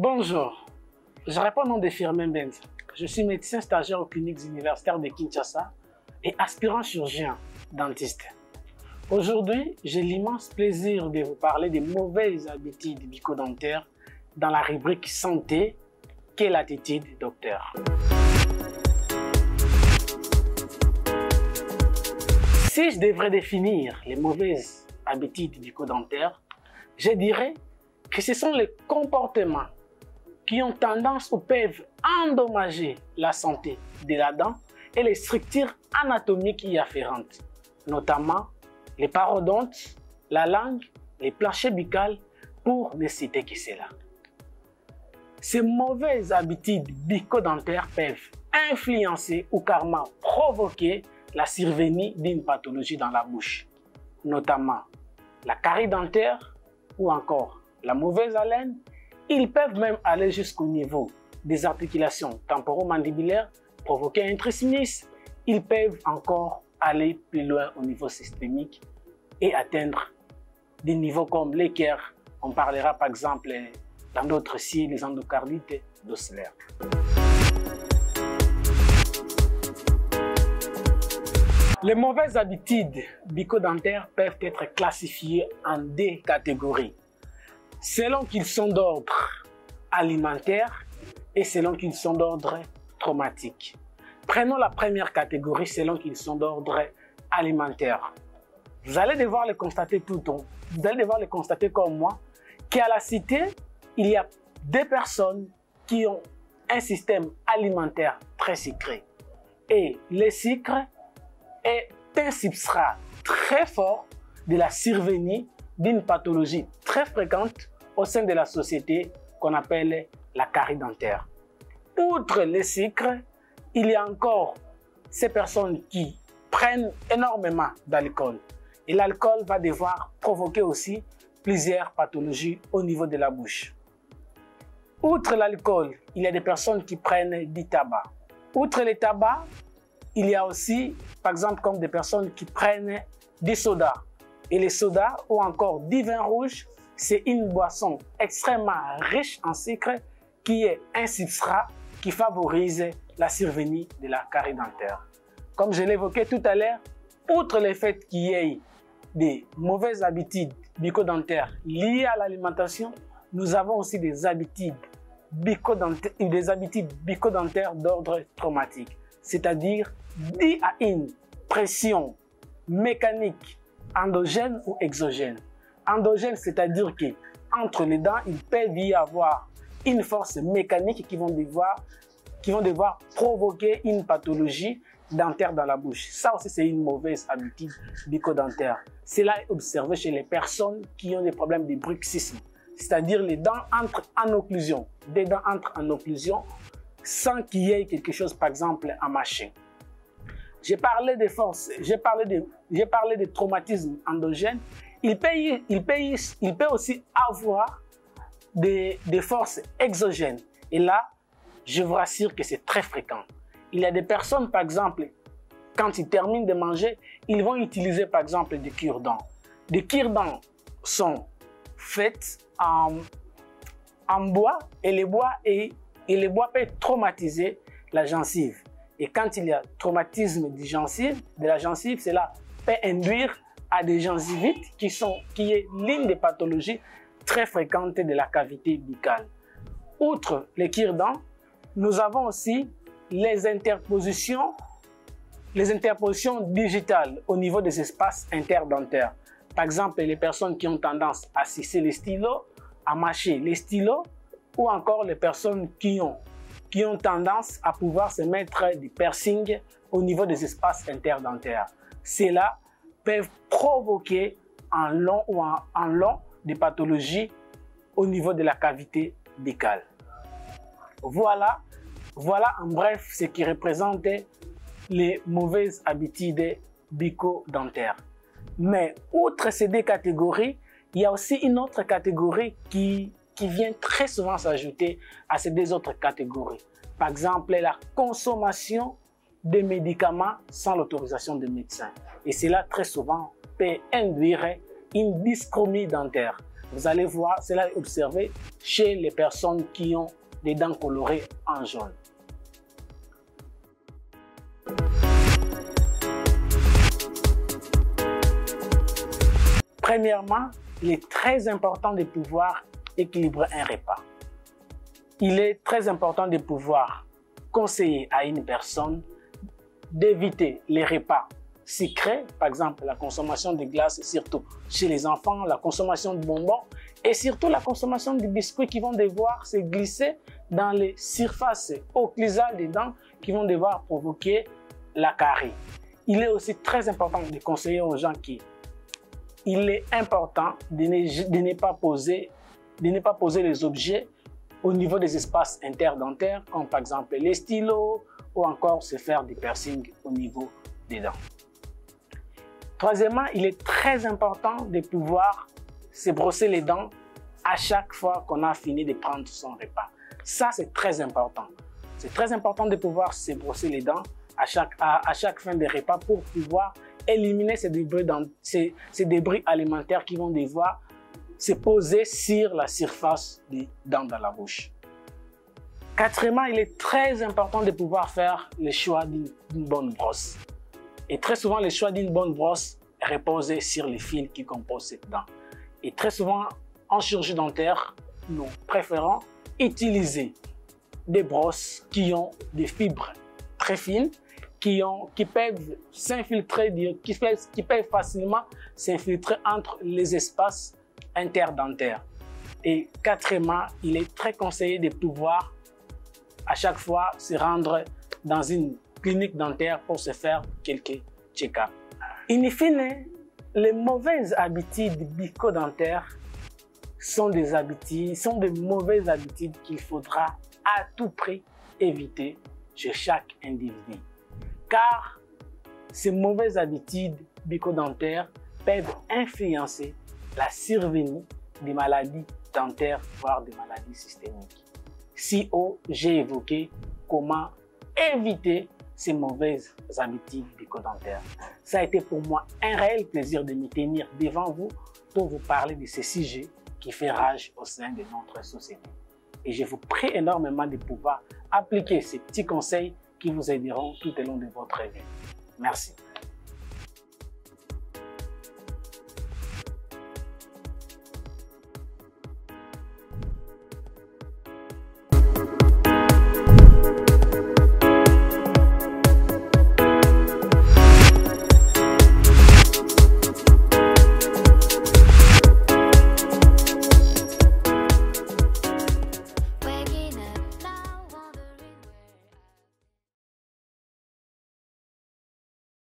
Bonjour, je réponds au nom de Firmin Benz. Je suis médecin stagiaire aux cliniques universitaires de Kinshasa et aspirant chirurgien dentiste. Aujourd'hui, j'ai l'immense plaisir de vous parler des mauvaises habitudes bucco-dentaires dans la rubrique santé. Quelle attitude, docteur? Si je devrais définir les mauvaises habitudes bucco-dentaires, je dirais que ce sont les comportements qui ont tendance ou peuvent endommager la santé de la dent et les structures anatomiques y afférentes, notamment les parodontes, la langue, les planchers buccales, pour ne citer que cela. Ces mauvaises habitudes bucco-dentaires peuvent influencer ou carrément provoquer la survenue d'une pathologie dans la bouche, notamment la carie dentaire ou encore la mauvaise haleine. Ils peuvent même aller jusqu'au niveau des articulations temporomandibulaires, provoquer un trismus. Ils peuvent encore aller plus loin au niveau systémique et atteindre des niveaux comme l'équerre. On parlera par exemple dans d'autres ciels, les endocardites d'Osler. Les mauvaises habitudes bucco-dentaires peuvent être classifiées en deux catégories, selon qu'ils sont d'ordre alimentaire et selon qu'ils sont d'ordre traumatique. Prenons la première catégorie selon qu'ils sont d'ordre alimentaire. Vous allez devoir le constater vous allez devoir le constater comme moi, qu'à la cité, il y a des personnes qui ont un système alimentaire très sucré. Et le sucre est un substrat très fort de la survenue d'une pathologie très fréquente au sein de la société qu'on appelle la carie dentaire. Outre le sucre, il y a encore ces personnes qui prennent énormément d'alcool. Et l'alcool va devoir provoquer aussi plusieurs pathologies au niveau de la bouche. Outre l'alcool, il y a des personnes qui prennent du tabac. Outre le tabac, il y a aussi, par exemple, comme des personnes qui prennent du soda. Et les sodas ou encore du vin rouge, c'est une boisson extrêmement riche en sucre qui est un substrat qui favorise la survenue de la carie dentaire. Comme je l'évoquais tout à l'heure, outre le fait qu'il y ait des mauvaises habitudes bucco-dentaires liées à l'alimentation, nous avons aussi des habitudes bucco-dentaires d'ordre traumatique, c'est-à-dire dues à une pression mécanique endogène ou exogène. Endogène, c'est-à-dire que entre les dents, il peut y avoir une force mécanique qui vont devoir provoquer une pathologie dentaire dans la bouche. Ça aussi, c'est une mauvaise habitude bucco-dentaire. Cela est observé chez les personnes qui ont des problèmes de bruxisme, c'est-à-dire les dents entrent en occlusion, des dents entrent en occlusion sans qu'il y ait quelque chose, par exemple, à mâcher. J'ai parlé de force, j'ai parlé de traumatisme endogène. Il peut aussi avoir des forces exogènes. Et là, je vous rassure que c'est très fréquent. Il y a des personnes, par exemple, quand ils terminent de manger, ils vont utiliser, par exemple, des cure-dents. Des cure-dents sont faites en bois et le bois peut traumatiser la gencive. Et quand il y a traumatisme de la gencive, cela peut induire à des gingivites qui est l'une des pathologies très fréquentes de la cavité buccale. Outre les cure-dents, nous avons aussi les interpositions digitales au niveau des espaces interdentaires. Par exemple, les personnes qui ont tendance à sucer les stylos, à mâcher les stylos, ou encore les personnes qui ont tendance à pouvoir se mettre des piercings au niveau des espaces interdentaires. Cela peut provoquer en long des pathologies au niveau de la cavité buccale. Voilà en bref ce qui représente les mauvaises habitudes bucco-dentaires. Mais outre ces deux catégories, il y a aussi une autre catégorie qui vient très souvent s'ajouter à ces deux autres catégories. Par exemple, la consommation de médicaments sans l'autorisation du médecin. Et cela, très souvent, peut induire une dyschromie dentaire. Vous allez voir, cela est observé chez les personnes qui ont des dents colorées en jaune. Premièrement, il est très important de pouvoir équilibrer un repas. Il est très important de pouvoir conseiller à une personne d'éviter les repas sucrés, par exemple la consommation de glace, surtout chez les enfants, la consommation de bonbons et surtout la consommation de biscuits qui vont devoir se glisser dans les surfaces occlusales des dents qui vont devoir provoquer la carie. Il est aussi très important de conseiller aux gens il est important de ne pas poser les objets au niveau des espaces interdentaires, comme par exemple les stylos ou encore se faire des piercings au niveau des dents. Troisièmement, il est très important de pouvoir se brosser les dents à chaque fois qu'on a fini de prendre son repas. Ça, c'est très important. C'est très important de pouvoir se brosser les dents à chaque fin de repas pour pouvoir éliminer ces débris alimentaires qui vont devoir se poser sur la surface des dents dans la bouche. Quatrièmement, il est très important de pouvoir faire le choix d'une bonne brosse. Et très souvent, le choix d'une bonne brosse repose sur les fils qui composent cette dent. Et très souvent, en chirurgie dentaire, nous préférons utiliser des brosses qui ont des fibres très fines, qui peuvent s'infiltrer, qui peuvent facilement s'infiltrer entre les espaces interdentaires. Et quatrièmement, il est très conseillé de pouvoir à chaque fois se rendre dans une clinique dentaire pour se faire quelques check-ups. In fine, les mauvaises habitudes bucco-dentaires sont de mauvaises habitudes qu'il faudra à tout prix éviter chez chaque individu. Car ces mauvaises habitudes bucco-dentaires peuvent influencer la survenue des maladies dentaires, voire des maladies systémiques. Si j'ai évoqué comment éviter ces mauvaises habitudes bucco-dentaires. Ça a été pour moi un réel plaisir de me tenir devant vous pour vous parler de ce sujet qui fait rage au sein de notre société. Et je vous prie énormément de pouvoir appliquer ces petits conseils qui vous aideront tout au long de votre vie. Merci.